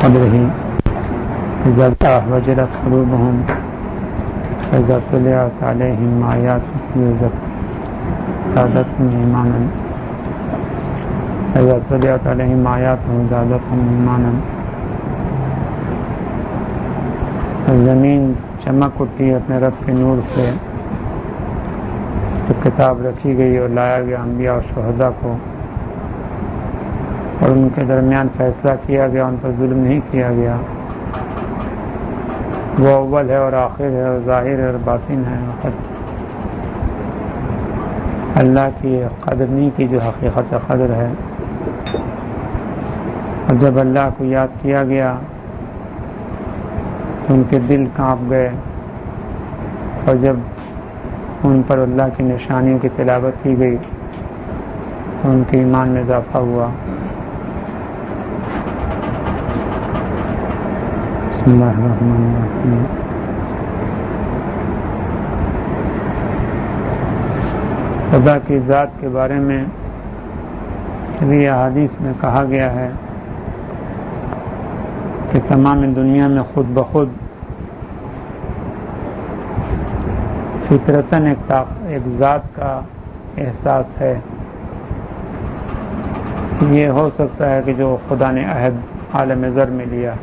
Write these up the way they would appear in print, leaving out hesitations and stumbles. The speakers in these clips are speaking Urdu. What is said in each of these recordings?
قدره إذا وجلت قلوبهم فإذا تليت عليهم آياته زادتهم إيمانا فإذا تليت عليهم آياته زادتهم إيمانا. زمین چمک اٹھی اپنے رب کے نور سے، تو کتاب رکھی گئی اور لایا گیا انبیاء اور شہداء کو، اور ان کے درمیان فیصلہ کیا گیا، ان پر ظلم نہیں کیا گیا. وہ اول ہے اور آخر ہے اور ظاہر ہے اور باطن ہے. اللہ کی قدرنی کی جو حقیقت قدر ہے، اور جب اللہ کو یاد کیا گیا تو ان کے دل کانپ گئے، اور جب ان پر اللہ کی نشانیوں کی تلاوت کی گئی تو ان کے ایمان میں اضافہ ہوا. بسم اللہ الرحمن الرحیم. خدا کی ذات کے بارے میں بھی احادیث میں کہا گیا ہے کہ تمام دنیا میں خود بخود فطرتاً ایک ذات کا احساس ہے. یہ ہو سکتا ہے کہ جو خدا نے عہد عالم ذر میں لیا،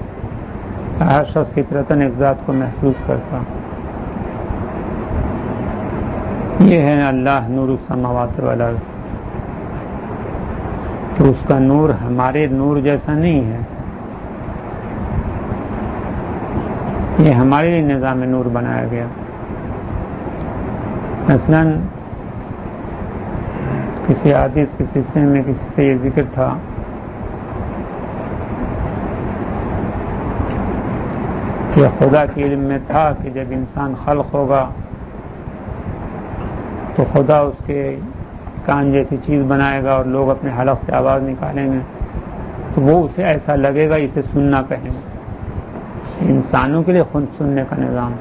ہر شخص فطرتاً ایک ذات کو محسوس کرتا. یہ ہے اللہ نور السماوات والارض، کہ اس کا نور ہمارے نور جیسا نہیں ہے. یہ ہمارے لیے نظام نور بنایا گیا. مثلاً کسی حدیث کے سلسلے میں کسی سے یہ ذکر تھا کہ خدا کے علم میں تھا کہ جب انسان خلق ہوگا تو خدا اس کے کان جیسی چیز بنائے گا اور لوگ اپنے حلق سے آواز نکالیں گے تو وہ اسے ایسا لگے گا اسے سننا کہیں گے. انسانوں کے لیے خود سننے کا نظام.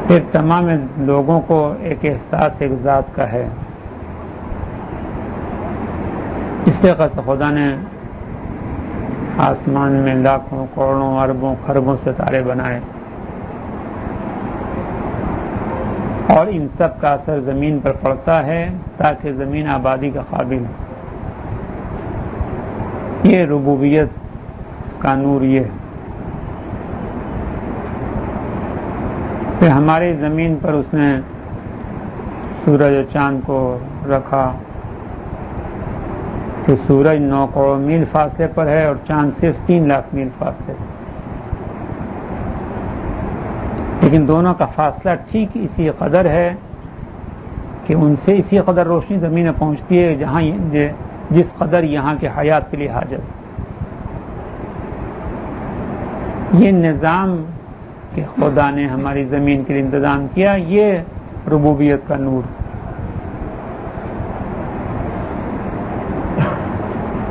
پھر تمام لوگوں کو ایک احساس ایک ذات کا ہے. اس طرح سے خدا نے آسمان میں لاکھوں کروڑوں اربوں خربوں ستارے بنائے، اور ان سب کا اثر زمین پر پڑتا ہے تاکہ زمین آبادی کا قابل ہو. یہ ربوبیت کا نور یہ ہے. پھر ہماری زمین پر اس نے سورج و چاند کو رکھا کہ سورج 9 کروڑ میل فاصلے پر ہے اور چاند صرف 3 لاکھ میل فاصلے پر. لیکن دونوں کا فاصلہ ٹھیک اسی قدر ہے کہ ان سے اسی قدر روشنی زمین میں پہنچتی ہے جہاں جس قدر یہاں کے حیات کے لیے حاجت. یہ نظام کہ خدا نے ہماری زمین کے لیے انتظام کیا، یہ ربوبیت کا نور.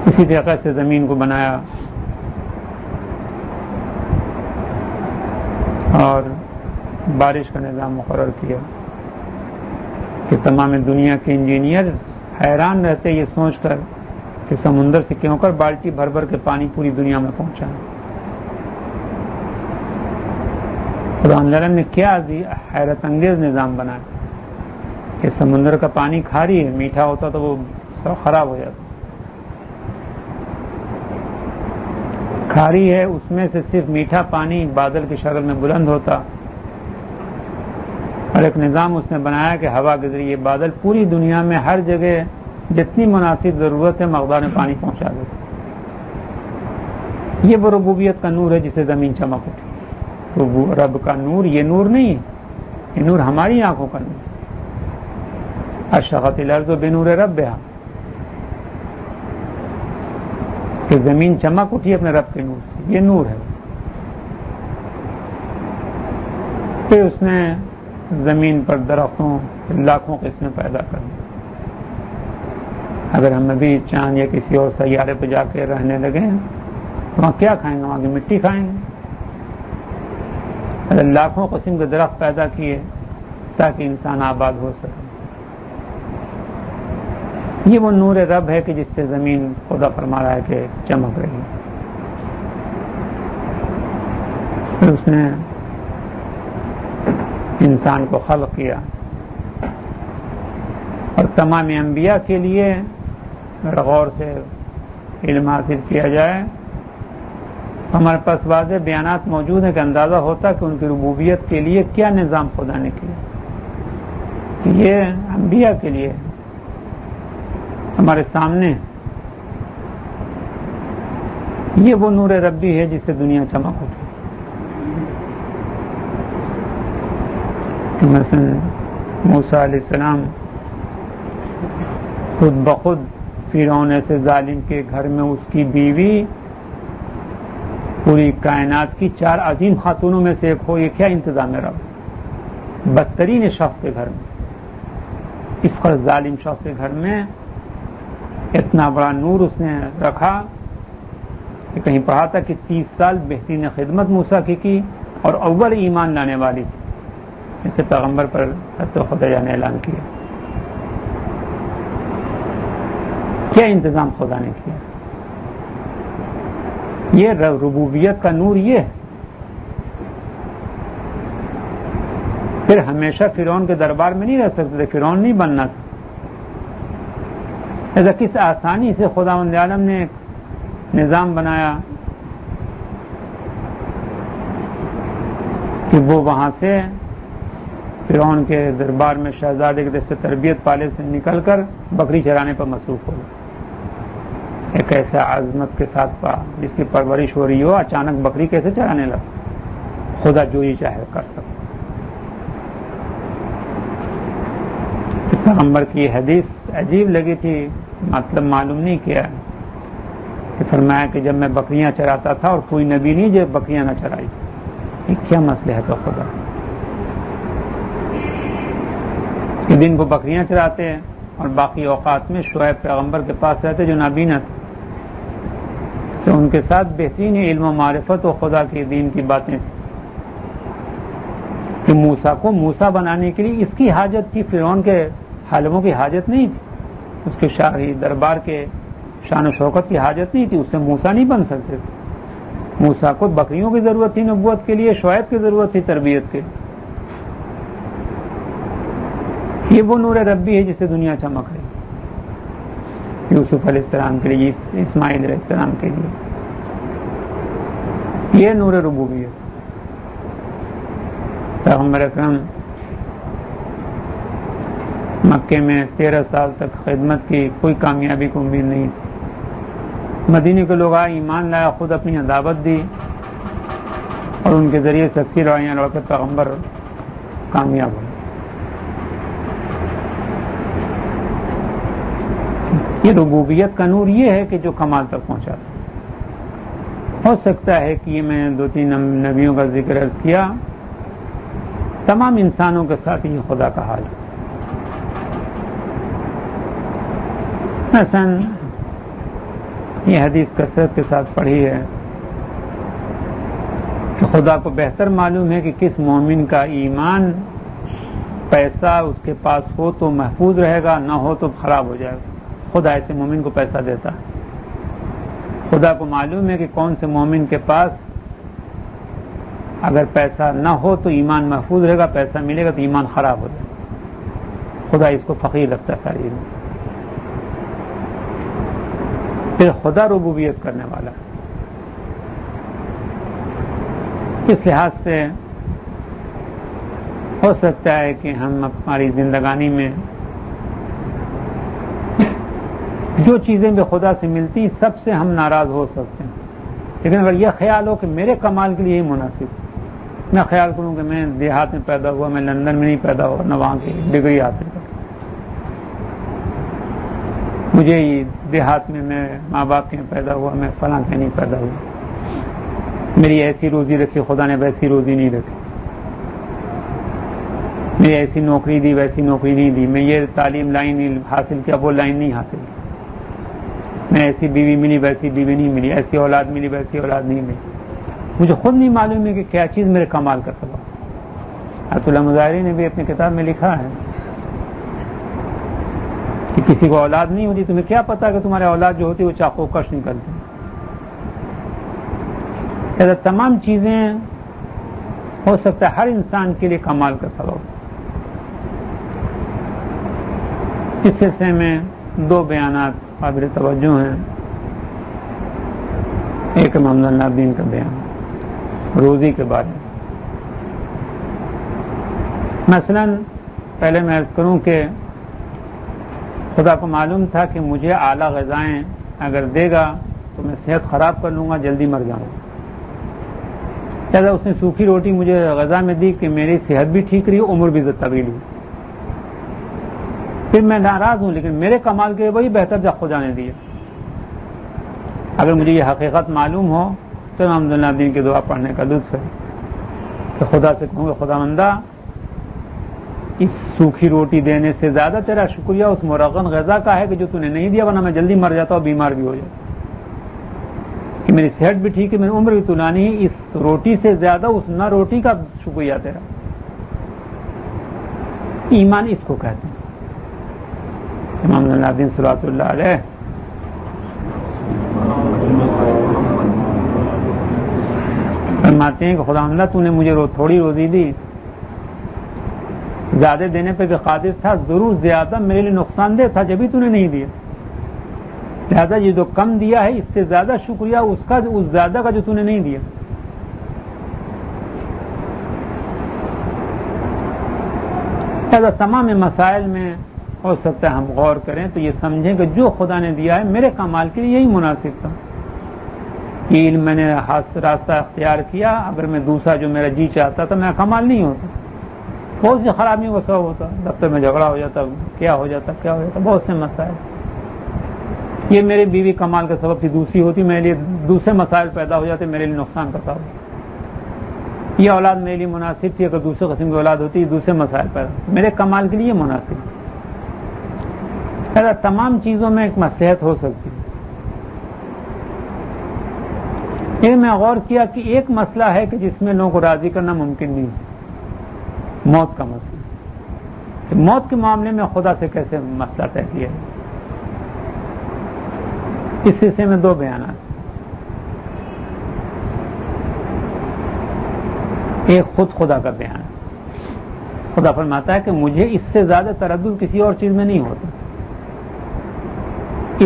اسی طریقے سے زمین کو بنایا اور بارش کا نظام مقرر کیا کہ تمام دنیا کے انجینئر حیران رہتے یہ سوچ کر کہ سمندر سے کیوں کر بالٹی بھر بھر کے پانی پوری دنیا میں پہنچا. خدا نے کیا حیرت انگیز نظام بنایا کہ سمندر کا پانی کھاری ہے، میٹھا ہوتا تو وہ سب خراب ہو جاتا. کھاری ہے، اس میں سے صرف میٹھا پانی بادل کی شکل میں بلند ہوتا، اور ایک نظام اس نے بنایا کہ ہوا کے ذریعے بادل پوری دنیا میں ہر جگہ جتنی مناسب ضرورت ہے مقدار میں پانی پہنچا دیتا. یہ وہ ربوبیت کا نور ہے جسے زمین چمک اٹھی. تو رب کا نور یہ نور نہیں ہے، یہ نور ہماری آنکھوں کا نور. اشرقت الارض بنور ربہا، کہ زمین چمک اٹھی اپنے رب کے نور سے، یہ نور ہے. پھر اس نے زمین پر درختوں لاکھوں قسمیں پیدا کر دی. اگر ہم ابھی چاند یا کسی اور سیارے پہ جا کے رہنے لگے ہیں وہاں کیا کھائیں گے؟ وہاں کی مٹی کھائیں گے. لاکھوں قسم کے درخت پیدا کیے تاکہ انسان آباد ہو سکے. یہ وہ نور رب ہے کہ جس سے زمین خدا فرما رہا ہے کہ چمک رہی ہے. پھر اس نے انسان کو خلق کیا، اور تمام انبیاء کے لیے اگر غور سے علم حاصل کیا جائے ہمارے پاس واضح بیانات موجود ہیں کہ اندازہ ہوتا کہ ان کی ربوبیت کے لیے کیا نظام خدا نے کیا. کہ یہ انبیاء کے لیے ہمارے سامنے یہ وہ نور ربی ہے جس سے دنیا چمک اٹھی. مثلا موسیٰ علیہ السلام خود بخود فرعون ایسے ظالم کے گھر میں اس کی بیوی پوری کائنات کی 4 عظیم خاتونوں میں سے ایک ہو، یہ کیا انتظام ہے رب؟ بدترین شخص کے گھر میں، اس قدر ظالم شخص کے گھر میں اتنا بڑا نور اس نے رکھا کہ کہیں پڑھا تھا کہ 30 سال بہترین خدمت موسیٰ کی اور اول ایمان لانے والی تھی. اسے پیغمبر پر حضرت خدا نے اعلان کیا. کیا انتظام خدا نے کیا؟ یہ ربوبیت کا نور یہ ہے. پھر ہمیشہ فرعون کے دربار میں نہیں رہ سکتے تھے، فرعون نہیں بننا تھا. ایسا کس آسانی سے خداوند عالم نے نظام بنایا کہ وہ وہاں سے فرعون کے دربار میں شہزادے کے جیسے تربیت پالے سے نکل کر بکری چرانے پر مصروف ہو گئے. ایک ایسا عظمت کے ساتھ پا جس کی پرورش ہو رہی ہو، اچانک بکری کیسے چرانے لگا؟ خدا جو ہی چاہے کر سکتا. پیغمبر کی حدیث عجیب لگی تھی، مطلب معلوم نہیں کیا کہ فرمایا کہ جب میں بکریاں چراتا تھا اور کوئی نبی نہیں جو بکریاں نہ چرائی. یہ کیا مسئلہ ہے تو خدا کہ دن کو بکریاں چراتے ہیں اور باقی اوقات میں شعیب پیغمبر کے پاس رہتے جو نابینا تھے، تو ان کے ساتھ بہترین علم و معرفت و خدا کے دین کی باتیں تھیں کہ موسیٰ کو موسیٰ بنانے کے لیے اس کی حاجت تھی، فرعون کے حالموں کی حاجت نہیں تھی، اس کے شاہی دربار کے شان و شوکت کی حاجت نہیں تھی. اس سے موسیٰ نہیں بن سکتے تھے. موسیٰ کو بکریوں کی ضرورت تھی نبوت کے لیے، شعیب کی ضرورت تھی تربیت کے لیے. یہ وہ نور ربی ہے جس سے دنیا چمک رہی. یوسف علیہ السلام کے لیے، اسماعیل علیہ السلام کے لیے یہ نور ربوبیت. پیغمبر اکرم مکے میں 13 سال تک خدمت کی، کوئی کامیابی کو امید نہیں تھی. مدینے کے لوگ آئے، ایمان لایا، خود اپنی دعوت دی اور ان کے ذریعے سے 80 لڑائیاں لڑ کے پیغمبر کامیاب ہوئے. یہ ربوبیت کا نور یہ ہے کہ جو کمال تک پہنچا. ہو سکتا ہے کہ یہ میں 2-3 نبیوں کا ذکر عرض کیا، تمام انسانوں کے ساتھ یہ خدا کا حال ہے. مثلا یہ حدیث کثرت کے ساتھ پڑھی ہے کہ خدا کو بہتر معلوم ہے کہ کس مومن کا ایمان، پیسہ اس کے پاس ہو تو محفوظ رہے گا، نہ ہو تو خراب ہو جائے گا. خدا ایسے مومن کو پیسہ دیتا ہے. خدا کو معلوم ہے کہ کون سے مومن کے پاس اگر پیسہ نہ ہو تو ایمان محفوظ رہے گا، پیسہ ملے گا تو ایمان خراب ہو جائے گا. خدا اس کو فقیر رکھتا ہے ساری. پھر خدا ربوبیت کرنے والا ہے. اس لحاظ سے ہو سکتا ہے کہ ہم ہماری زندگانی میں جو چیزیں بھی خدا سے ملتی سب سے ہم ناراض ہو سکتے ہیں، لیکن اگر یہ خیال ہو کہ میرے کمال کے لیے یہی مناسب، میں خیال کروں کہ میں دیہات میں پیدا ہوا، میں لندن میں نہیں پیدا ہوا، نہ وہاں کی ڈگری حاصل کر، مجھے دیہات میں میں ماں باپ کے پیدا ہوا، میں فلاں کے نہیں پیدا ہوا، میری ایسی روزی رکھی خدا نے ویسی روزی نہیں رکھی، میری ایسی نوکری دی ویسی نوکری نہیں دی، میں یہ تعلیم لائن حاصل کیا وہ لائن نہیں حاصل کی، میں ایسی بیوی ملی ویسی بیوی نہیں ملی، ایسی اولاد ملی ویسی اولاد نہیں ملی. مجھے خود نہیں معلوم ہے کہ کیا چیز میرے کمال کا سبب. آیت اللہ مظاہری نے بھی اپنی کتاب میں لکھا ہے کہ کسی کو اولاد نہیں ہوتی، تمہیں کیا پتا کہ تمہارے اولاد جو ہوتی ہے وہ چاقو کش نہیں کرتی. ایسا تمام چیزیں ہو سکتا ہے ہر انسان کے لیے کمال کا سبب. اس سلسلے میں دو بیانات قابل توجہ ہیں. ایک محمد اللہ الدین کا بیان روزی کے بارے میں. مثلا پہلے میں عرض کروں کہ خدا کو معلوم تھا کہ مجھے اعلیٰ غذائیں اگر دے گا تو میں صحت خراب کر لوں گا، جلدی مر جاؤں گا. لہٰذا اس نے سوکھی روٹی مجھے غذا میں دی کہ میری صحت بھی ٹھیک رہی، عمر بھی طویل ہوئی. پھر میں ناراض ہوں، لیکن میرے کمال کے وہی بہتر جب خدا نے دیا. اگر مجھے یہ حقیقت معلوم ہو تو محمد اللہ الدین کی دعا پڑھنے کا لطف ہے کہ خدا سے کہوں گا خدا مندہ اس سوکھی روٹی دینے سے زیادہ تیرا شکریہ اس مرغن غذا کا ہے کہ جو تو نے نہیں دیا، ورنہ میں جلدی مر جاتا اور بیمار بھی ہو جاتا. کہ میری صحت بھی ٹھیک ہے، میری عمر بھی طولانی ہے، اس روٹی سے زیادہ اس نہ روٹی کا شکریہ تیرا. ایمان اس کو کہتے ہیں. امام اللہ الدین صلوات اللہ علیہ فرماتے ہیں کہ خدا اللہ تو نے مجھے تھوڑی روزی دی، زیادہ دینے پہ بھی قادر تھا، ضرور زیادہ میرے لیے نقصان دہ تھا جبھی تو نے نہیں دیا. لہذا یہ جو کم دیا ہے اس سے زیادہ شکریہ اس کا، اس زیادہ کا جو تو نے نہیں دیا. لہذا تمام مسائل میں ہو سکتا ہے ہم غور کریں تو یہ سمجھیں کہ جو خدا نے دیا ہے میرے کمال کے لیے یہی مناسب تھا. یہ علم میں نے راستہ اختیار کیا، اگر میں دوسرا جو میرا جی چاہتا تھا میرا کمال نہیں ہوتا. بہت سی خرابیوں کا سبب ہوتا، دفتر میں جھگڑا ہو جاتا، کیا ہو جاتا بہت سے مسائل. یہ میری بیوی کمال کا سبب تھی، دوسری ہوتی میرے لیے دوسرے مسائل پیدا ہو جاتے، میرے لیے نقصان کا سبب. یہ اولاد میرے لیے مناسب تھی، اگر دوسرے قسم کی اولاد ہوتی دوسرے مسائل پیدا، میرے کمال کے لیے مناسب. ایسا تمام چیزوں میں ایک مصلحت ہو سکتی ہے. یہ میں غور کیا کہ ایک مسئلہ ہے کہ جس میں لوگوں کو راضی کرنا ممکن نہیں، موت کا مسئلہ. کہ موت کے معاملے میں خدا سے کیسے مسئلہ طے کیا ہے. اس سلسلے میں دو بیانات. ایک خود خدا کا بیان. خدا فرماتا ہے کہ مجھے اس سے زیادہ تردد کسی اور چیز میں نہیں ہوتا.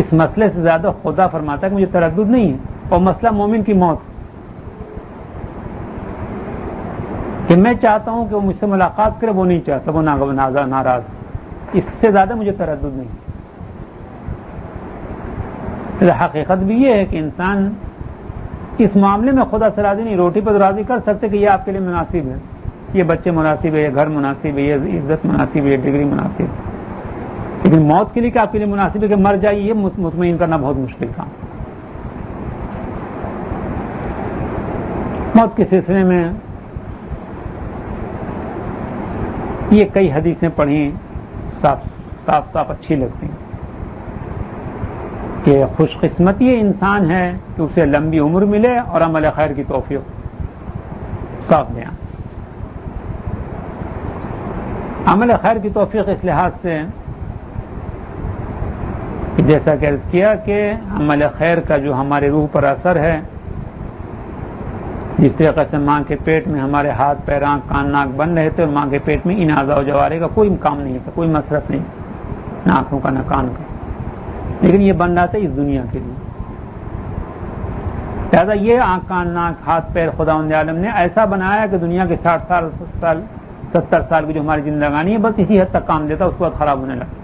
اس مسئلے سے زیادہ خدا فرماتا ہے کہ مجھے تردد نہیں ہے. اور مسئلہ مومن کی موت کہ میں چاہتا ہوں کہ وہ مجھ سے ملاقات کرے، وہ نہیں چاہتا، وہ ناراض. اس سے زیادہ مجھے تردد نہیں. حقیقت بھی یہ ہے کہ انسان اس معاملے میں خدا سے راضی نہیں. روٹی پر راضی کر سکتے کہ یہ آپ کے لیے مناسب ہے، یہ بچے مناسب ہے، یہ گھر مناسب ہے، یہ عزت مناسب ہے، یہ ڈگری مناسب ہے. لیکن موت کے لیے کہ آپ کے لیے مناسب ہے کہ مر جائے، یہ مطمئن کرنا بہت مشکل کام. موت کے سلسلے میں یہ کئی حدیثیں پڑھی، صاف صاف اچھی لگتی ہیں کہ خوش قسمتی یہ انسان ہے کہ اسے لمبی عمر ملے اور عمل خیر کی توفیق. صاف بیان. عمل خیر کی توفیق اس لحاظ سے جیسا کہ عرض کیا کہ عمل خیر کا جو ہمارے روح پر اثر ہے، جس طریقے سے ماں کے پیٹ میں ہمارے ہاتھ پیر آنکھ کان ناک بن رہے تھے، اور ماں کے پیٹ میں ان اعضاء و جوارح کا کوئی کام نہیں تھا، کوئی مصرف نہیں، نہ آنکھوں کا نہ کان کا، لیکن یہ بن رہا تھا اس دنیا کے لیے. لہٰذا یہ آنکھ کان ناک ہاتھ پیر خداوند عالم نے ایسا بنایا کہ دنیا کے 60 سال 70 سال کی جو ہماری زندگانی ہے بس اسی حد تک کام دیتا، اس کے بعد خراب ہونے لگتا.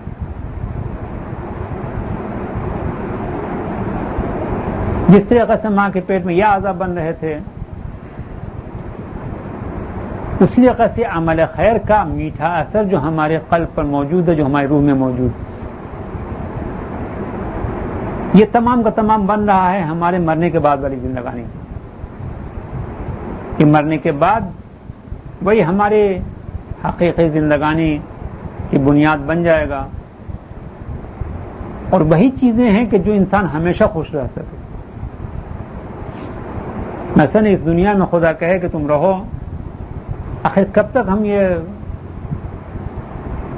جس طریقے سے ماں کے پیٹ میں یہ اعضاء بن رہے تھے، اسی طریقے سے عمل خیر کا میٹھا اثر جو ہمارے قلب پر موجود ہے، جو ہمارے روح میں موجود ہے، یہ تمام کا تمام بن رہا ہے ہمارے مرنے کے بعد والی زندگانی. کہ مرنے کے بعد وہی ہمارے حقیقی زندگانی کی بنیاد بن جائے گا، اور وہی چیزیں ہیں کہ جو انسان ہمیشہ خوش رہ سکے. مثلا اس دنیا میں خدا کہے کہ تم رہو، آخر کب تک ہم یہ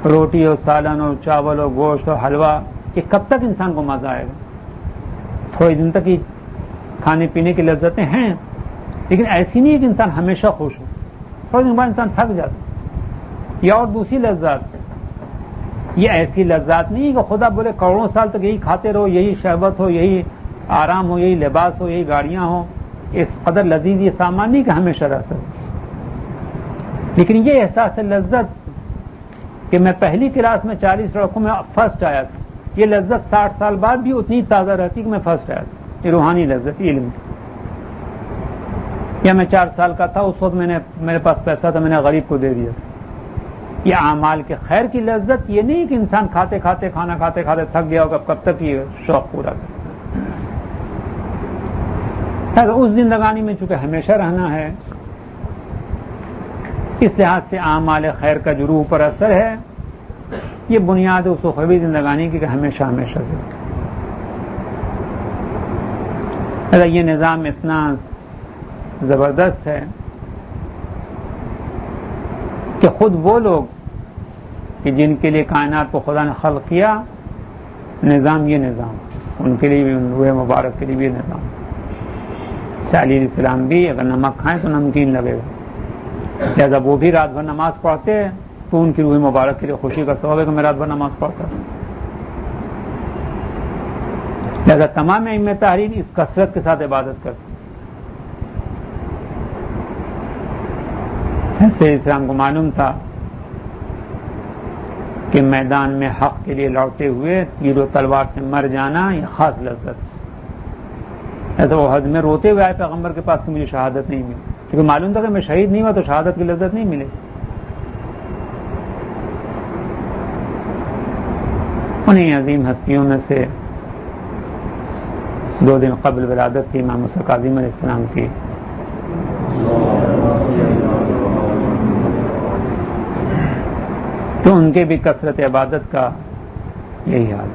روٹی ہو، سالن ہو، چاول ہو، گوشت ہو، حلوہ، یہ کب تک انسان کو مزہ آئے گا؟ تھوڑے دن تک ہی کھانے پینے کی لذتیں ہیں، لیکن ایسی نہیں ہے کہ انسان ہمیشہ خوش ہو. تھوڑے دن بعد انسان تھک جاتا. یا اور دوسری لذات، یہ ایسی لذات نہیں ہے کہ خدا بولے کروڑوں سال تک یہی کھاتے رہو، یہی شہوت ہو، یہی آرام ہو، یہی لباس ہو، یہی گاڑیاں ہوں. اس قدر لذیذ یہ سامان نہیں کہ ہمیشہ رہ سکے. لیکن یہ احساس لذت کہ میں پہلی کلاس میں 40 لڑکوں میں فرسٹ آیا تھا، یہ لذت 60 سال بعد بھی اتنی تازہ رہتی کہ میں فرسٹ آیا تھا. یہ روحانی لذت علم کی. یا میں 4 سال کا تھا، اس وقت میرے پاس پیسہ تھا، میں نے غریب کو دے دیا. یہ اعمال کے خیر کی لذت یہ نہیں کہ انسان کھاتے کھاتے کھانا کھاتے کھاتے تھک گیا ہوگا، کب تک یہ شوق پورا کرے. اس زندگانی میں چونکہ ہمیشہ رہنا ہے، اس لحاظ سے اعمال خیر کا جو روح پر اثر ہے، یہ بنیاد اس اخروی زندگانی کی کہ ہمیشہ ہمیشہ سے. یہ نظام اتنا زبردست ہے کہ خود وہ لوگ کہ جن کے لیے کائنات کو خدا نے خلق کیا، نظام یہ نظام ان کے لیے بھی، روح مبارک کے لیے بھی نظام. علی علیہ السلام بھی اگر نمک کھائیں تو نمکین لگے گا، لہذا وہ بھی رات بھر نماز پڑھتے ہیں تو ان کی روح مبارک کے لیے خوشی کا سبب ہے کہ میں رات بھر نماز پڑھتا ہوں. لہذا تمام ائمہ تحریر اس کثرت کے ساتھ عبادت کرتے. ایسے اسلام کو معلوم تھا کہ میدان میں حق کے لیے لوٹتے ہوئے تیر و تلوار سے مر جانا یہ خاص لذت. ایسا وہ حد میں روتے ہوئے آئے پیغمبر کے پاس کہ مجھے شہادت نہیں ملی، کیونکہ معلوم تھا کہ میں شہید نہیں ہوا تو شہادت کی لذت نہیں ملے. انہیں عظیم ہستیوں میں سے 2 دن قبل ولادت تھی امام موسیٰ کاظم علیہ السلام کی. تو ان کے بھی کثرت عبادت کا یہی حال.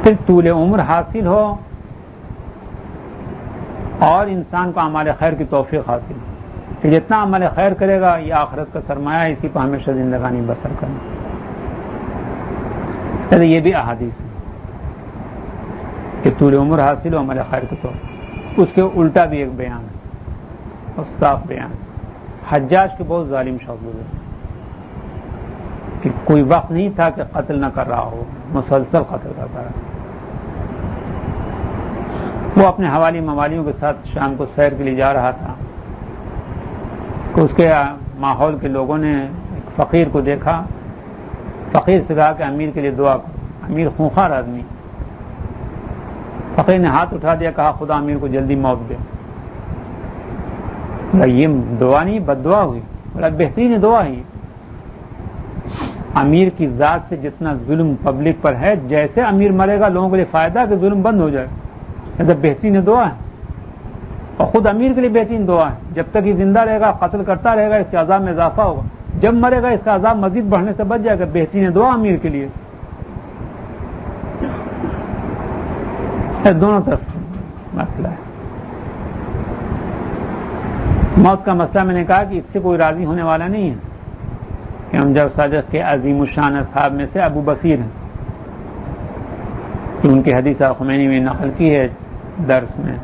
پھر طول عمر حاصل ہو اور انسان کو اعمال خیر کی توفیق حاصل ہو کہ جتنا عمل خیر کرے گا یہ آخرت کا سرمایہ، اسی کو ہمیشہ زندگانی بسر کرنا. یہ بھی احادیث ہے کہ طول عمر حاصل ہو عمل خیر کی توفیق. اس کے الٹا بھی ایک بیان ہے اور صاف بیان ہے. حجاج کے بہت ظالم شخص گزرے کہ کوئی وقت نہیں تھا کہ قتل نہ کر رہا ہو، مسلسل قتل کرتا رہا. وہ اپنے حوالی موالیوں کے ساتھ شام کو سیر کے لیے جا رہا تھا کہ اس کے ماحول کے لوگوں نے ایک فقیر کو دیکھا. فقیر سے کہا کہ امیر کے لیے دعا کرو. امیر خونخوار آدمی. فقیر نے ہاتھ اٹھا دیا، کہا خدا امیر کو جلدی موت دے. یہ دعا نہیں بد دعا ہوئی. بڑا بہترین دعا ہے. امیر کی ذات سے جتنا ظلم پبلک پر ہے، جیسے امیر مرے گا لوگوں کے لیے فائدہ کہ ظلم بند ہو جائے. ایسا بہترین دعا ہے اور خود امیر کے لیے بہترین دعا ہے. جب تک یہ زندہ رہے گا قتل کرتا رہے گا، اس کے عذاب میں اضافہ ہوگا. جب مرے گا اس کا عذاب مزید بڑھنے سے بچ جائے گا. بہترین دعا امیر کے لیے. دونوں طرف مسئلہ ہے. موت کا مسئلہ میں نے کہا کہ اس سے کوئی راضی ہونے والا نہیں ہے کہ ہم جب صادق کے عظیم الشان اصحاب میں سے ابو بصیر ہیں کہ ان کی حدیث خمینی میں نقل کی ہے درس میں.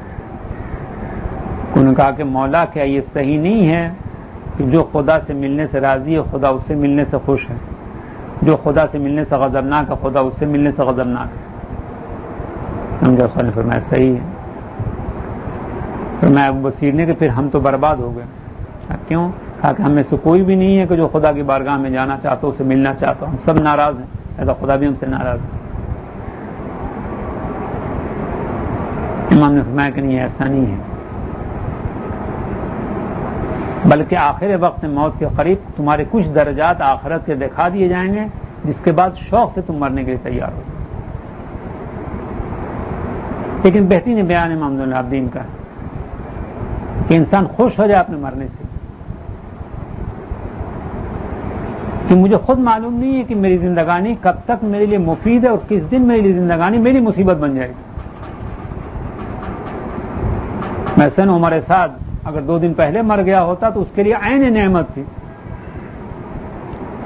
انہوں نے کہا کہ مولا کیا یہ صحیح نہیں ہے کہ جو خدا سے ملنے سے راضی ہے خدا اس سے ملنے سے خوش ہے، جو خدا سے ملنے سے غضبناک ہے خدا اس سے ملنے سے غضبناک ہے. ہم جب نے فرمایا صحیح ہے. فرمایا ابو بصیر نے کہ پھر ہم تو برباد ہو گئے. کیوں؟ کہا کہ ہم میں سے کوئی بھی نہیں ہے کہ جو خدا کی بارگاہ میں جانا چاہتا ہو، اسے ملنا چاہتا ہو. ہم سب ناراض ہیں، ایسا خدا بھی ہم سے ناراض ہے. امام نے فرمایا کہ نہیں ایسا نہیں ہے، بلکہ آخر وقت موت کے قریب تمہارے کچھ درجات آخرت کے دکھا دیے جائیں گے جس کے بعد شوق سے تم مرنے کے لیے تیار ہو. لیکن بہترین بیان امام زین العابدین کا کہ انسان خوش ہو جائے اپنے مرنے سے. کہ مجھے خود معلوم نہیں ہے کہ میری زندگانی کب تک میرے لیے مفید ہے اور کس دن میری زندگانی میری مصیبت بن جائے گی. مثلاً عمر سعد اگر 2 دن پہلے مر گیا ہوتا تو اس کے لیے عین نعمت تھی.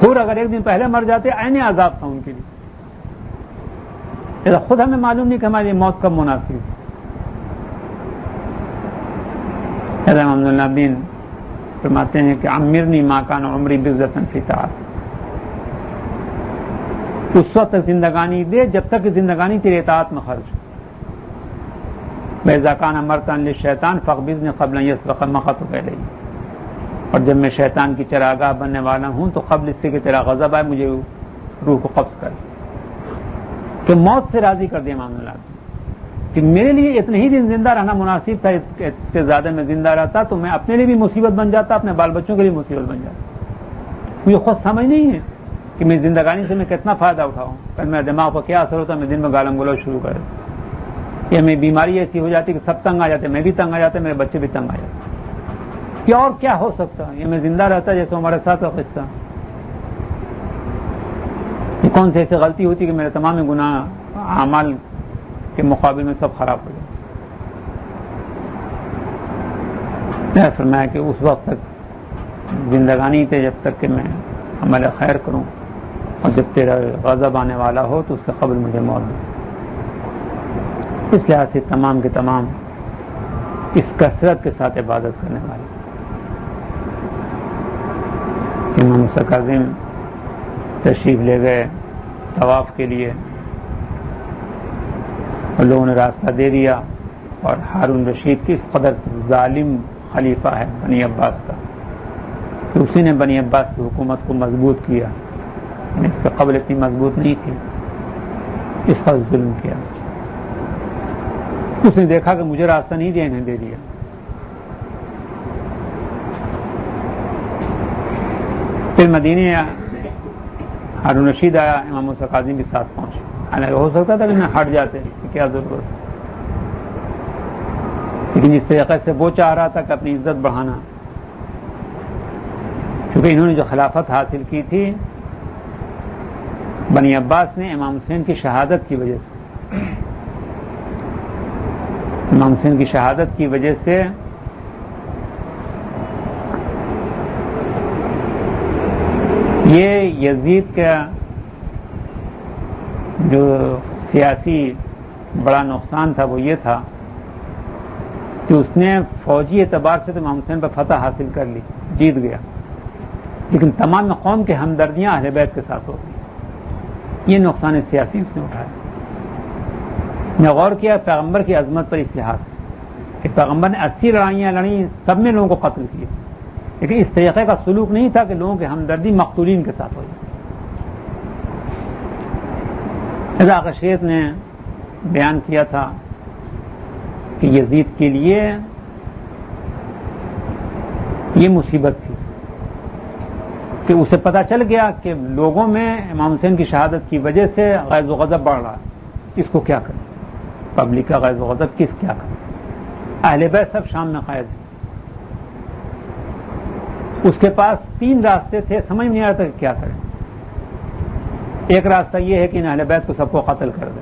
حور اگر ایک دن پہلے مر جاتے عین عذاب تھا ان کے لیے. خود ہمیں معلوم نہیں کہ ہماری موت کب مناسب. امام الدین فرماتے ہیں کہ عمرنی ما کان عمری بذۃ فی طاعت، اس وقت تک زندگانی دے جب تک کہ زندگانی تیری اطاعت میں خرچ ہو. وَإِذَا كَانَ مَرْتًا لِلشَّيْطَانِ فَاقْبِضْنِي قَبْلَ أَن يَسْبِقَ مَقْتُكَ إِلَيْهِ، اور جب میں شیطان کی چراگاہ بننے والا ہوں تو قبل اس سے کہ تیرا غضب آئے مجھے روح کو قبض کر. کہ موت سے راضی کر دے امام اللہ کہ میرے لیے اتنے ہی دن زندہ رہنا مناسب تھا، اس سے زیادہ میں زندہ رہتا تو میں اپنے لیے بھی مصیبت بن جاتا، اپنے بال بچوں کے لیے مصیبت بن جاتا. مجھے خود سمجھ نہیں ہے کہ میں زندگانی سے میں کتنا فائدہ اٹھاؤں. پھر میرے دماغ پر کیا اثر ہوتا، میں دن میں گالم گلوچ شروع کر دیتا، یا میں بیماری ایسی ہو جاتی کہ سب تنگ آ جاتے، میں بھی تنگ آ جاتا، میرے بچے بھی تنگ آ جاتے. کہ اور کیا ہو سکتا، یہ میں زندہ رہتا جیسے ہمارے ساتھ کا قصہ. یہ کون سی ایسی غلطی ہوتی کہ میرے تمام گناہ اعمال کے مقابل میں سب خراب ہو جائے. فرمایا کہ اس وقت تک زندگانی تھے جب تک کہ میں عمل خیر کروں، اور جب تیرا غضب آنے والا ہو تو اس کے قبل مجھے موت دے. اس لحاظ سے تمام کے تمام اس کثرت کے ساتھ عبادت کرنے والے. امام موسیٰ کاظم تشریف لے گئے طواف کے لیے، اور لوگوں نے راستہ دے دیا، اور ہارون رشید کس قدر ظالم خلیفہ ہے بنی عباس کا کہ اسی نے بنی عباس کی حکومت کو مضبوط کیا. اس سے قبل اتنی مضبوط نہیں تھی، اس کا ظلم کیا. اس نے دیکھا کہ مجھے راستہ نہیں دیا، انہیں دے دیا. پھر مدینے ہارون رشید آیا، امام موسیٰ کاظم بھی ساتھ پہنچے. حالانکہ ہو سکتا تھا کہ میں ہٹ جاتے، کیا ضرورت. لیکن جس طریقے سے وہ چاہ رہا تھا کہ اپنی عزت بڑھانا، کیونکہ انہوں نے جو خلافت حاصل کی تھی بنی عباس نے امام حسین کی شہادت کی وجہ سے، امام حسین کی شہادت کی وجہ سے یہ یزید کا جو سیاسی بڑا نقصان تھا وہ یہ تھا کہ اس نے فوجی اعتبار سے تو امام حسین پر فتح حاصل کر لی، جیت گیا، لیکن تمام قوم کے ہمدردیاں اہل بیت کے ساتھ ہو گئی. یہ نقصان سیاسی اس نے اٹھایا. میں غور کیا پیغمبر کی عظمت پر اس لحاظ سے کہ پیغمبر نے 80 لڑائیاں لڑیں، سب میں لوگوں کو قتل کیا، لیکن اس طریقے کا سلوک نہیں تھا کہ لوگوں کی ہمدردی مقتولین کے ساتھ ہو جائے. شیخ نے بیان کیا تھا کہ یزید کے لیے یہ مصیبت تھی کہ اسے پتہ چل گیا کہ لوگوں میں امام حسین کی شہادت کی وجہ سے غیظ و غضب بڑھ رہا ہے. اس کو کیا کریں؟ پبلک کا غیظ و غضب کس کیا کریں؟ اہل بیت سب شام میں قید ہیں. اس کے پاس 3 راستے تھے، سمجھ نہیں آ رہا تھا کہ کیا کریں. ایک راستہ یہ ہے کہ ان اہل بیت کو سب کو قتل کر دیں،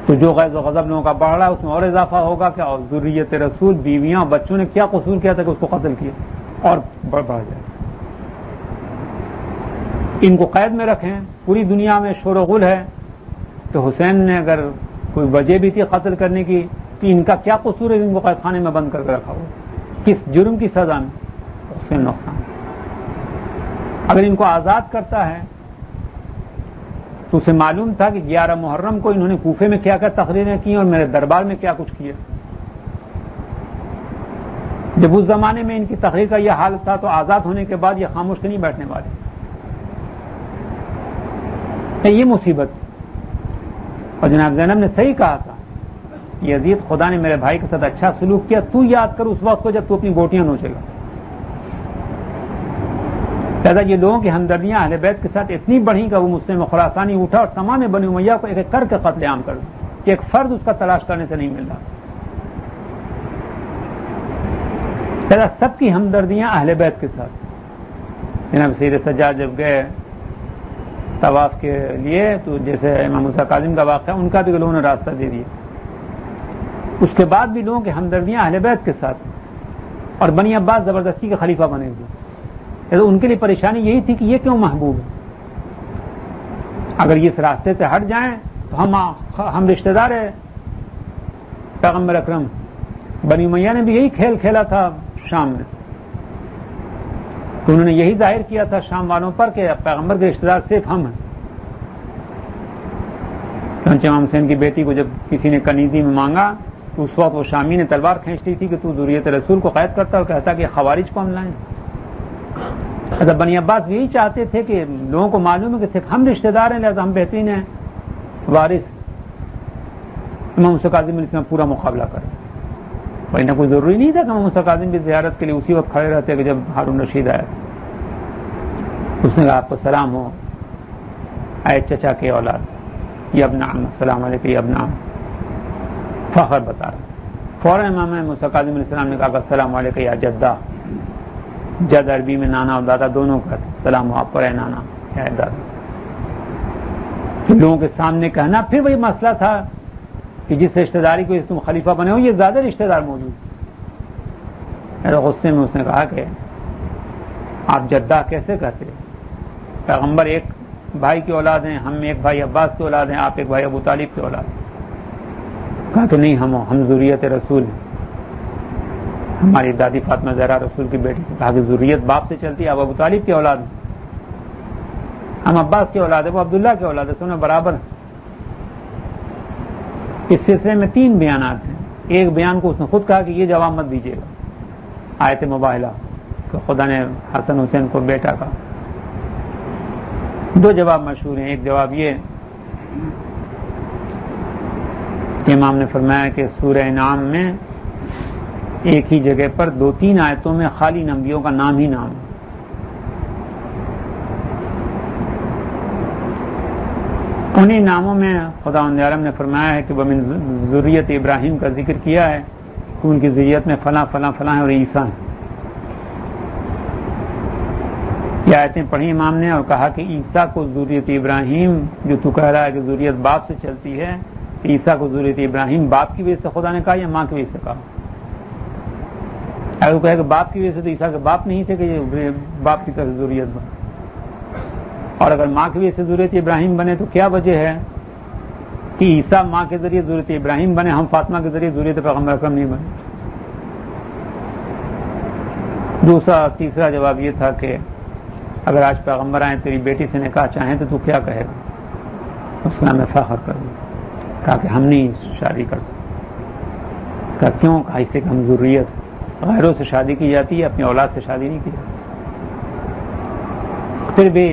تو جو غیظ و غضب لوگوں کا بڑھ رہا ہے اس میں اور اضافہ ہوگا کہ اور ذریت رسول بیویاں بچوں نے کیا قصور کیا تھا کہ اس کو قتل کیا، اور بڑھ جائے. ان کو قید میں رکھیں. پوری دنیا میں شور و غل ہے کہ حسین نے اگر کوئی وجہ بھی تھی قتل کرنے کی تو ان کا کیا قصور ہے ان کو قید خانے میں بند کر کے رکھا ہوا، کس جرم کی سزا میں؟ حسین نقصان. اگر ان کو آزاد کرتا ہے تو اسے معلوم تھا کہ 11 محرم کو انہوں نے کوفے میں کیا کیا تقریریں کی اور میرے دربار میں کیا کچھ کیا. جب اس زمانے میں ان کی تقریر کا یہ حال تھا تو آزاد ہونے کے بعد یہ خاموش کے نہیں بیٹھنے والے. یہ مصیبت. اور جناب زینب نے صحیح کہا تھا، یزید خدا نے میرے بھائی کے ساتھ اچھا سلوک کیا، تو یاد کر اس وقت کو جب تو اپنی گوٹیاں نوچے گا. لہذا یہ لوگوں کی ہمدردیاں اہل بیت کے ساتھ اتنی بڑھی کہ وہ مسلم خراسانی اٹھا اور تمام بنی امیہ کو ایک ایک کر کے قتل عام کر دیا کہ ایک فرد اس کا تلاش کرنے سے نہیں مل رہا. لہذا سب کی ہمدردیاں اہل بیت کے ساتھ. جناب سید سجاد جب گئے طواف کے لیے تو جیسے امام موسیٰ کاظم کا واقعہ ان کا بھی لوگوں نے راستہ دے دیا. اس کے بعد بھی لوگوں کی ہمدردیاں اہل بیت کے ساتھ، اور بنی عباس زبردستی کے خلیفہ بنے ہوئے. تو ان کے لیے پریشانی یہی تھی کہ یہ کیوں محبوب ہے، اگر یہ اس راستے سے ہٹ جائیں تو ہم رشتہ دار ہیں پیغمبر اکرم۔ بنی امیہ نے بھی یہی کھیل کھیلا تھا شام میں، تو انہوں نے یہی ظاہر کیا تھا شام والوں پر کہ پیغمبر کے رشتہ دار صرف ہم ہیں۔ چنانچہ امام حسین کی بیٹی کو جب کسی نے کنیزی میں مانگا تو اس وقت وہ شامی نے تلوار کھینچ لی تھی کہ تو ذریت رسول کو قید کرتا اور کہتا کہ خوارج کو ہم لائیں۔ اچھا، بنی عباس بھی یہی چاہتے تھے کہ لوگوں کو معلوم ہے کہ صرف ہم رشتہ دار ہیں، لہذا ہم بہترین ہیں وارث۔ امام موسیٰ کاظم علیہ السلام پورا مقابلہ کریں، ورنہ کوئی ضروری نہیں تھا کہ امام موسیٰ کاظم بھی زیارت کے لیے اسی وقت کھڑے رہتے کہ جب ہارون رشید آیا۔ اس نے کہا آپ کو سلام ہو اے چچا کے اولاد، یہ ابن عم، السلام علیکم یہ ابن عم، فخر بتا رہا۔ فوراً امام موسیٰ کاظم علیہ السلام نے کہا کہ السلام علیکم یا جدہ، جد عربی میں نانا اور دادا دونوں کا سلام ہو آپ پر اے نانا یا دادا۔ لوگوں کے سامنے کہنا پھر وہی مسئلہ تھا کہ جس رشتہ داری کو تم خلیفہ بنے ہو یہ زیادہ رشتہ دار موجود، غصے میں اس نے کہا کہ آپ جدہ کیسے کہتے، پیغمبر ایک بھائی کی اولاد ہیں، ہم ایک بھائی عباس کی اولاد ہیں، آپ ایک بھائی ابو طالب کی اولاد ہیں۔ کہا کہ نہیں، ہم ذریت رسول ہیں، ہماری دادی فاطمہ زہرا رسول کی بیٹی۔ کہا کہ ذریت باپ سے چلتی ہے، آپ ابو طالب کی اولاد ہیں، ہم عباس کی اولاد ہے، وہ عبداللہ کی اولاد ہے، سنیں برابر۔ اس سلسلے میں 3 بیانات ہیں۔ ایک بیان کو اس نے خود کہا کہ یہ جواب مت دیجیے گا، آیت مباہلہ کہ خدا نے حسن حسین کو بیٹا کا۔ 2 جواب مشہور ہیں۔ ایک جواب یہ کہ امام نے فرمایا کہ سورہ انعام میں ایک ہی جگہ پر 2-3 آیتوں میں خالی نبیوں کا نام ہی نام ہے۔ انہی ناموں میں خداوند عالم نے فرمایا ہے کہ ومن ذریت ابراہیم کا ذکر کیا ہے کہ ان کی ذریت میں فلاں فلاں فلاں ہیں اور عیسیٰ ہیں۔ یہ آیتیں پڑھی امام نے اور کہا کہ عیسیٰ کو ذریت ابراہیم، جو تو کہہ رہا ہے کہ ذریت باپ سے چلتی ہے، عیسیٰ کو ذریت ابراہیم باپ کی وجہ سے خدا نے کہا یا ماں کی وجہ سے کہا؟ اگر وہ کہے کہ باپ کی وجہ سے تو عیسیٰ کے باپ نہیں تھے کہ یہ باپ کی طرف ذریت بنے، اور اگر ماں کی وجہ سے ذریت ابراہیم بنے تو کیا وجہ ہے کہ عیسیٰ ماں کے ذریعے ذریت ابراہیم بنے، ہم فاطمہ کے ذریعے ذریت پیغمبر اکرم نہیں بنے؟ تیسرا جواب یہ تھا کہ اگر آج پیغمبر آئیں تیری بیٹی سے نکاح چاہیں تو کیا کہے گا؟ اسلام میں فخر کر دیا، کہا کہ ہم نہیں شادی کر سکتے۔ کہا کیوں؟ کہا اس سے کہ ہم ذریت، غیروں سے شادی کی جاتی ہے، اپنی اولاد سے شادی نہیں کی جاتی۔ پھر بھی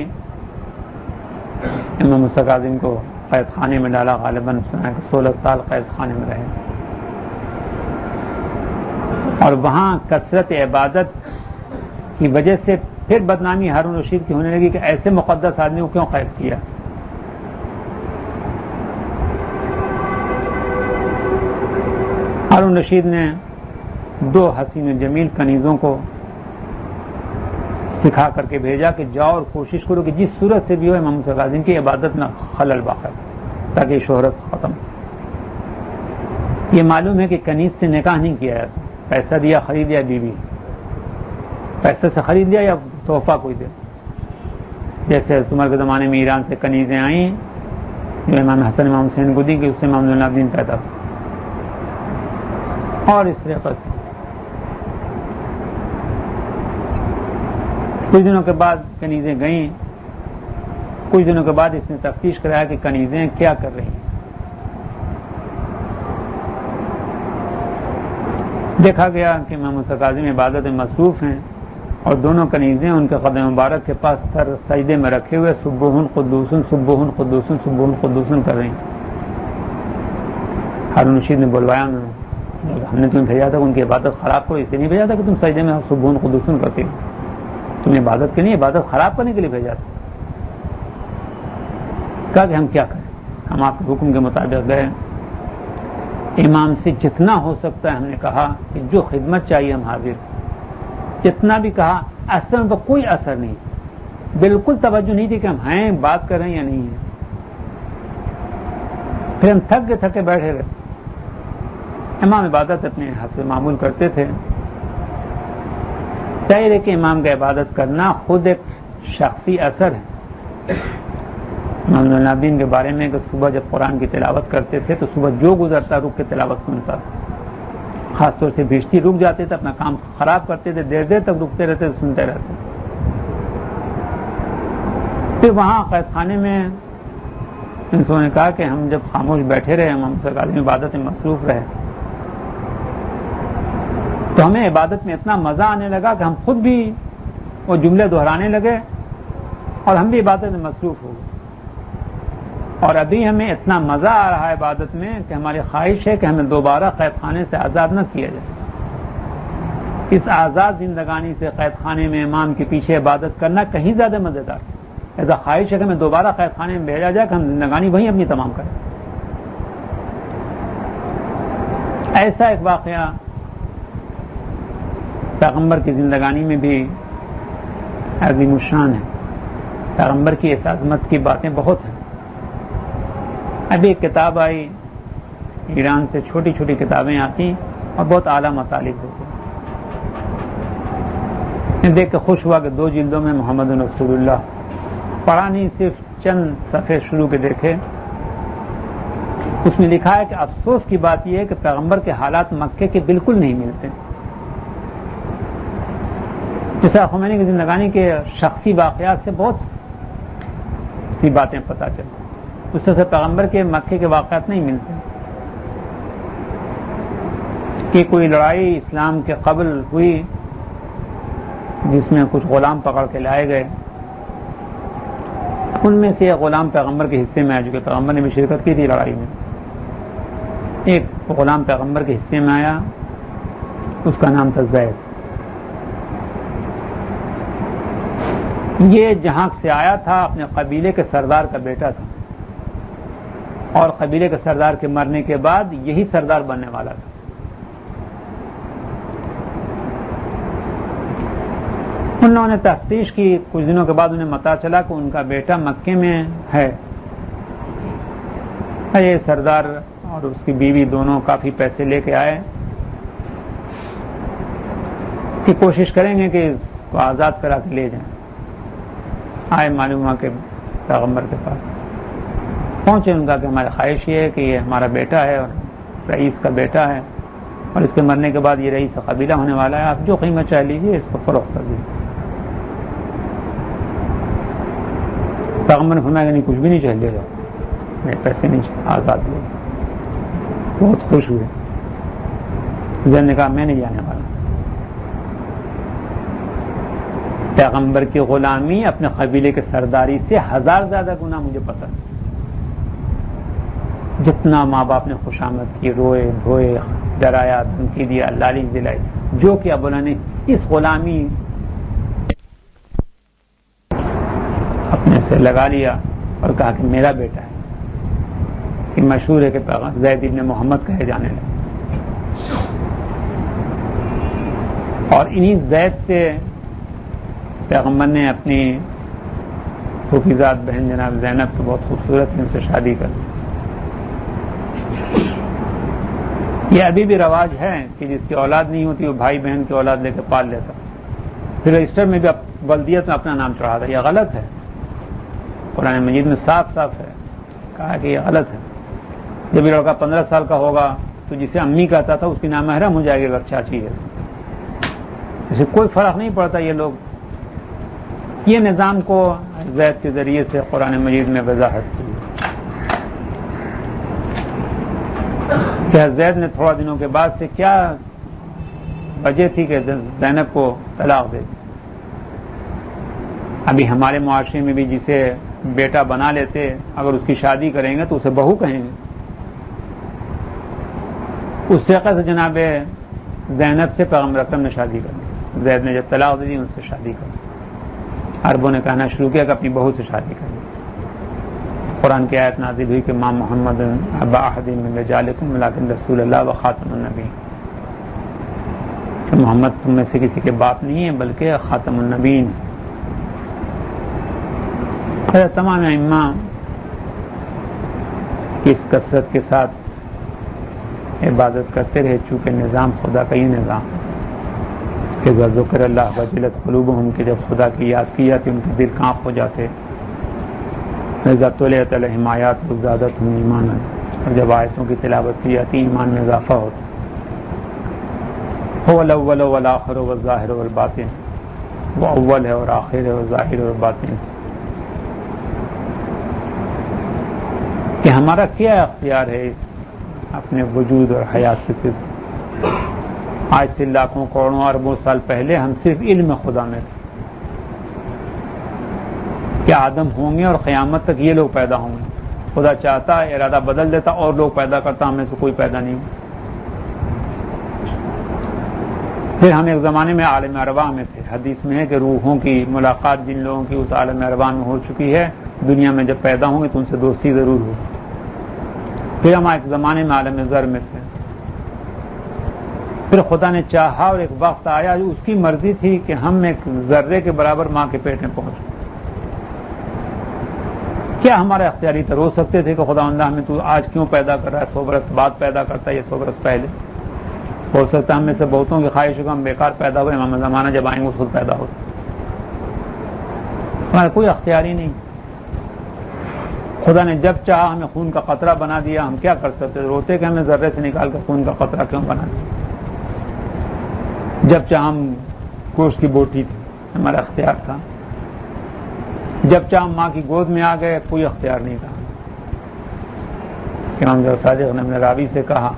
امام موسیٰ کاظم کو قید خانے میں ڈالا، غالباً سنا ہے کہ 16 سال قید خانے میں رہے، اور وہاں کثرت عبادت کی وجہ سے پھر بدنامی ہارون رشید کی ہونے لگی کہ ایسے مقدس آدمی کو کیوں قید کیا۔ ہارون رشید نے 2 حسین جمیل کنیزوں کو سکھا کر کے بھیجا کہ جاؤ اور کوشش کرو کہ جس صورت سے بھی ہو امام موسیٰ کاظم کی عبادت میں خلل واقع تاکہ شہرت ختم۔ یہ معلوم ہے کہ کنیز سے نکاح نہیں کیا جاتا، پیسہ دیا خرید یا بیوی، پیسے سے خرید لیا یا تحفہ کوئی دے، جیسے عمر کے زمانے میں ایران سے کنیزیں آئیں جو امام حسن امام حسین کو دی کہ اس سے امام العابدین پیدا ہو، اور اس طریقے سے کچھ دنوں کے بعد کنیزیں گئیں، کچھ دنوں کے بعد اس نے تفتیش کرایا کہ کنیزیں کیا کر رہی ہیں۔ دیکھا گیا کہ امام موسیٰ کاظم عبادت میں مصروف ہیں اور دونوں کنیزیں ان کے قدم مبارک کے پاس سر سجدے میں رکھے ہوئے سبحان قدوسن سبحان قدوسن سبحان قدوسن کر رہی ہیں۔ ہارون رشید نے بلوایا، ہم نے تمہیں بھیجا تھا ان کی عبادت خراب کرو، اس لیے نہیں بھیجا تھا کہ تم سجدے میں سبحان قدوسن کرتے ہو، تمہیں عبادت کے نہیں عبادت خراب کرنے کے لیے بھیجا تھا۔ کہا کہ ہم کیا کریں، ہم آپ کے حکم کے مطابق گئے، امام سے جتنا ہو سکتا ہے ہم نے کہا کہ جو خدمت چاہیے ہم حاضر، جتنا بھی کہا اثر ان پر کوئی اثر نہیں، بالکل توجہ نہیں تھی کہ ہم ہیں بات کر رہے ہیں یا نہیں ہیں۔ پھر ہم تھکے بیٹھے رہے۔ امام عبادت اپنے حسب معمول کرتے تھے، ظاہر ہے کہ امام کا عبادت کرنا خود ایک شخصی اثر ہے. امام العابدین کے بارے میں کہ صبح جب قرآن کی تلاوت کرتے تھے تو صبح جو گزرتا رک کے تلاوت سنتا تھا. خاص طور سے بھیشتی رک جاتے تھے، اپنا کام خراب کرتے تھے، دیر دیر تک رکتے رہتے تھے، سنتے رہتے. پھر وہاں قید خانے میں انہوں نے کہا کہ ہم جب خاموش بیٹھے رہے، ہم سرکار عبادت میں مصروف رہے، تو ہمیں عبادت میں اتنا مزہ آنے لگا کہ ہم خود بھی وہ جملے دہرانے لگے اور ہم بھی عبادت میں مصروف ہو گئے. اور ابھی ہمیں اتنا مزہ آ رہا ہے عبادت میں کہ ہماری خواہش ہے کہ ہمیں دوبارہ قید خانے سے آزاد نہ کیا جائے. اس آزاد زندگانی سے قید خانے میں امام کے پیچھے عبادت کرنا کہیں زیادہ مزیدار ہے. ایسا خواہش ہے کہ ہمیں دوبارہ قید خانے میں بھیجا جائے کہ ہم زندگانی وہیں اپنی تمام کریں. ایسا ایک واقعہ پیغمبر کی زندگانی میں بھی عظیم الشان ہے. پیغمبر کی اس عظمت کی باتیں بہت ہیں. ابھی ایک کتاب آئی ایران سے، چھوٹی چھوٹی کتابیں آتی اور بہت اعلیٰ مطالب ہوتے. میں دیکھ کے خوش ہوا کہ 2 جلدوں میں محمد رسول اللہ پڑھا نہیں، صرف چند صفحے شروع کے دیکھے. اس میں لکھا ہے کہ افسوس کی بات یہ ہے کہ پیغمبر کے حالات مکے کے بالکل نہیں ملتے. جیسا خمینی کی زندگانی کے شخصی واقعات سے بہت سی باتیں پتہ چلتی، اس سے پیغمبر کے مکے کے واقعات نہیں ملتے. کہ کوئی لڑائی اسلام کے قبل ہوئی جس میں کچھ غلام پکڑ کے لائے گئے، ان میں سے ایک غلام پیغمبر کے حصے میں آیا، جو کہ پیغمبر نے بھی شرکت کی تھی لڑائی میں. ایک غلام پیغمبر کے حصے میں آیا، اس کا نام تھا زید. یہ جہاں سے آیا تھا اپنے قبیلے کے سردار کا بیٹا تھا، اور قبیلے کے سردار کے مرنے کے بعد یہی سردار بننے والا تھا. انہوں نے تفتیش کی، کچھ دنوں کے بعد انہیں پتہ چلا کہ ان کا بیٹا مکے میں ہے. یہ سردار اور اس کی بیوی دونوں کافی پیسے لے کے آئے کہ کوشش کریں گے کہ اس کو آزاد کرا کے لے جائیں. آئے معلوم ہوا کہ پیغمبر کے پاس پہنچے، ان کا کہ ہماری خواہش یہ ہے کہ یہ ہمارا بیٹا ہے اور رئیس کا بیٹا ہے، اور اس کے مرنے کے بعد یہ رئیس قبیلہ ہونے والا ہے، آپ جو قیمت چاہ لیجیے اس کو فروخت کر دیجیے. پیغمبر نے فرمایا کہ نہیں، کچھ بھی نہیں چاہیے، جاؤ، نہیں پیسے نہیں چاہیے، آزاد لے. بہت خوش ہوئے. زید نے کہا میں نہیں جانے والا. پیغمبر کی غلامی اپنے قبیلے کے سرداری سے 1000 زیادہ گنا مجھے پسند. جتنا ماں باپ نے خوشامد کی، روئے دھوئے، ڈرایا، دھمکی دیا، لالچ دلائی، جو کیا بولا نہیں، اس غلامی اپنے سے لگا لیا اور کہا کہ میرا بیٹا ہے. کہ مشہور ہے کہ زید ابن محمد کہے جانے لگے. اور انہی زید سے پیغمبر نے اپنی پھوپھیزاد بہن جناب زینب کو بہت خوبصورت ان سے شادی کر دی. یہ ابھی بھی رواج ہے کہ جس کی اولاد نہیں ہوتی وہ بھائی بہن کی اولاد لے کے پال لیتا، پھر رجسٹر میں بھی بلدیت میں اپنا نام چڑھاتا. یہ غلط ہے. قرآن مجید میں صاف صاف ہے کہا کہ یہ غلط ہے. جب یہ لڑکا 15 سال کا ہوگا تو جسے امی کہتا تھا اس کی نامحرم ہو جائے گی اگر چاچی ہے. اسے کوئی فرق نہیں پڑتا. یہ لوگ یہ نظام کو زید کے ذریعے سے قرآن مجید میں وضاحت کی کہ زید نے تھوڑا دنوں کے بعد سے کیا وجہ تھی کہ زینب کو طلاق دے دی. ابھی ہمارے معاشرے میں بھی جسے بیٹا بنا لیتے اگر اس کی شادی کریں گے تو اسے بہو کہیں گے. اس طریقے سے جناب زینب سے پیغمبر اکرم نے شادی کر دی. زید نے جب طلاق دے دی ان سے شادی کر دی. عربوں نے کہنا شروع کیا کہ اپنی بہو سے شادی کر دی. قرآن کی آیت نازل ہوئی کہ ماں محمد ابا احد من رجالکم ولکن رسول اللہ و خاتم النبی، کہ محمد تم میں سے کسی کے باپ نہیں ہے بلکہ خاتم النبیین. تمام ائمہ اس کثرت کے ساتھ عبادت کرتے رہے چونکہ نظام خدا کا یہ نظام. کہ ذکر اللہ وجلت قلوبہم کہ جب خدا کی یاد کی جاتی ان کے دل کانپ ہو جاتے. اذا تليت عليهم آیاتہ زادتہم ایمانا اور جب آیتوں کی تلاوت کی جاتی ایمان میں اضافہ ہوتا. هو الاول والآخر والظاہر والباطن وہ اول ہے اور آخر ہے اور ظاہر اور باطن. کہ ہمارا کیا اختیار ہے اس اپنے وجود اور حیات کے سلسلے. آج سے لاکھوں کروڑوں اربوں سال پہلے ہم صرف علم خدا میں تھے کہ آدم ہوں گے اور قیامت تک یہ لوگ پیدا ہوں گے. خدا چاہتا ہے ارادہ بدل دیتا اور لوگ پیدا کرتا, ہمیں سے کوئی پیدا نہیں. پھر ہم ایک زمانے میں عالم ارواح میں تھے. حدیث میں ہے کہ روحوں کی ملاقات جن لوگوں کی اس عالم ارواح میں ہو چکی ہے دنیا میں جب پیدا ہوں گے تو ان سے دوستی ضرور ہو. پھر ہم ایک زمانے میں عالم ذر میں تھے. پھر خدا نے چاہا اور ایک وقت آیا جو اس کی مرضی تھی کہ ہم ایک ذرے کے برابر ماں کے پیٹ میں پہنچ. کیا ہمارا اختیاری تر ہو سکتے تھے کہ خدا ہمیں تو آج کیوں پیدا کر رہا ہے, 100 برس بعد پیدا کرتا ہے یا 100 برس پہلے. ہو سکتا ہے ہم میں سے بہتوں کی خواہش ہوگا ہم بیکار پیدا ہوئے, ہم زمانہ جب آئیں گے خود پیدا ہو. ہمارا کوئی اختیار ہی نہیں. خدا نے جب چاہا ہمیں خون کا قطرہ بنا دیا. ہم کیا کر سکتے تھے؟ روتے کہ ہمیں ذرے سے نکال کر خون کا قطرہ کیوں بنا دیا. جب چاہا ہم گوشت کی بوٹی تھی, ہمارا اختیار تھا. جب چاہا ہم ماں کی گود میں آ گئے, کوئی اختیار نہیں تھا. امام جعفر صادق نے اپنے راوی سے کہا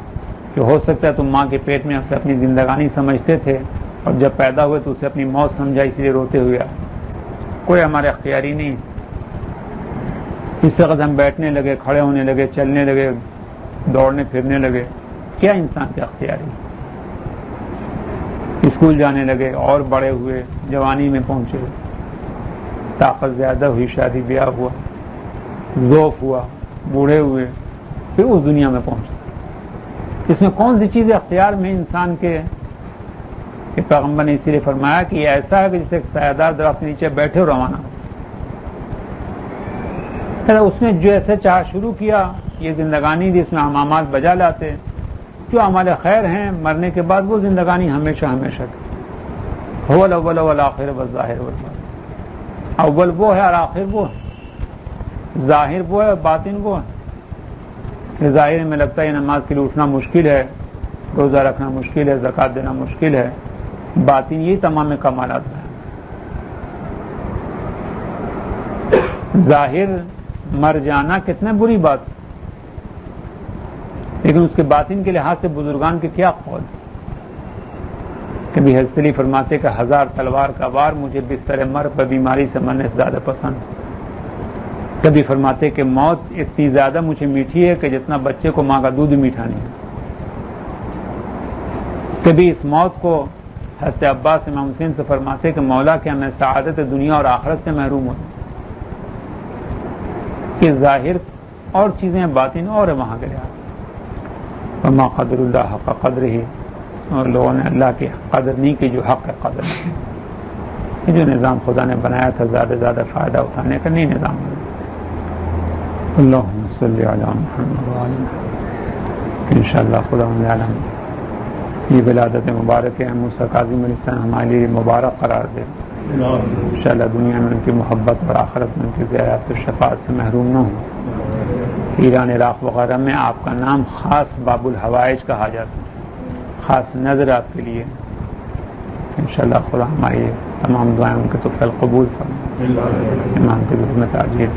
کہ ہو سکتا ہے تم ماں کے پیٹ میں سے اپنی زندگانی سمجھتے تھے اور جب پیدا ہوئے تو اسے اپنی موت سمجھا, اس لیے روتے ہوئے آئے. کوئی ہمارے اختیاری نہیں. اس وقت ہم بیٹھنے لگے, کھڑے ہونے لگے, چلنے لگے, دوڑنے پھرنے لگے. کیا انسان کے اختیاری؟ اسکول جانے لگے اور بڑے ہوئے, جوانی میں پہنچے, طاقت زیادہ ہوئی, شادی بیاہ ہوا, ذوف ہوا, بوڑھے ہوئے, پھر اس دنیا میں پہنچے. اس میں کون سی چیز اختیار میں انسان کے کہ پیغمبر نے اسی لیے فرمایا کہ یہ ایسا ہے کہ جسے ایک سایہ دار درخت کے نیچے بیٹھے اور روانہ ہو. اس نے جو ایسے چاہ شروع کیا, یہ زندگانی جس میں امامات بجا لاتے, جو اعمال خیر ہیں مرنے کے بعد وہ زندگانی ہمیشہ ہمیشہ کی. هو الاول والآخر والظاہر والباطن. اول وہ ہے اور آخر وہ ہے, ظاہر وہ ہے اور باطن وہ ہے. کہ ظاہر میں لگتا ہے نماز کے لیے اٹھنا مشکل ہے, روزہ رکھنا مشکل ہے, زکوٰۃ دینا مشکل ہے. باطن یہ تمام کمالات ہیں. ظاہر مر جانا کتنے بری بات, لیکن اس کے باطن کے لحاظ سے بزرگان کے کیا قول. کبھی حضرت علی فرماتے کہ 1000 تلوار کا وار مجھے بستر مر پر بیماری سے مرنے سے زیادہ پسند. کبھی فرماتے کہ موت اتنی زیادہ مجھے میٹھی ہے کہ جتنا بچے کو ماں کا دودھ میٹھا نہیں. کبھی اس موت کو حضرت عباس امام حسین سے فرماتے کہ مولا کہ میں سعادت دنیا اور آخرت سے محروم ہوں. کہ ظاہر اور چیزیں باطن اور وہاں کے لحاظ وما قدر اللہ حق قدر ہی, اور لوگوں نے اللہ کی قدر نہیں کی جو حق قدر نہیں. یہ جو نظام خدا نے بنایا تھا زیادہ زیادہ فائدہ اٹھانے کا نہیں نظام. اللہم صلی علی محمد وعلی محمد. انشاءاللہ خدا عالم یہ ولادت مبارک ہے موسیٰ کاظم علیہ السلام ہمارے لیے مبارک قرار دے. انشاءاللہ دنیا میں ان کی محبت اور آخرت میں ان کی زیارت و شفاعت سے محروم نہ ہوں. ایران عراق وغیرہ میں آپ کا نام خاص باب الحوائج کہا جاتا ہے, خاص نظر آپ کے لیے. انشاءاللہ خدا ہماری تمام دعائیں ان کے تو قبول فرمائے, ایمان کی ضرورت میں تعجیل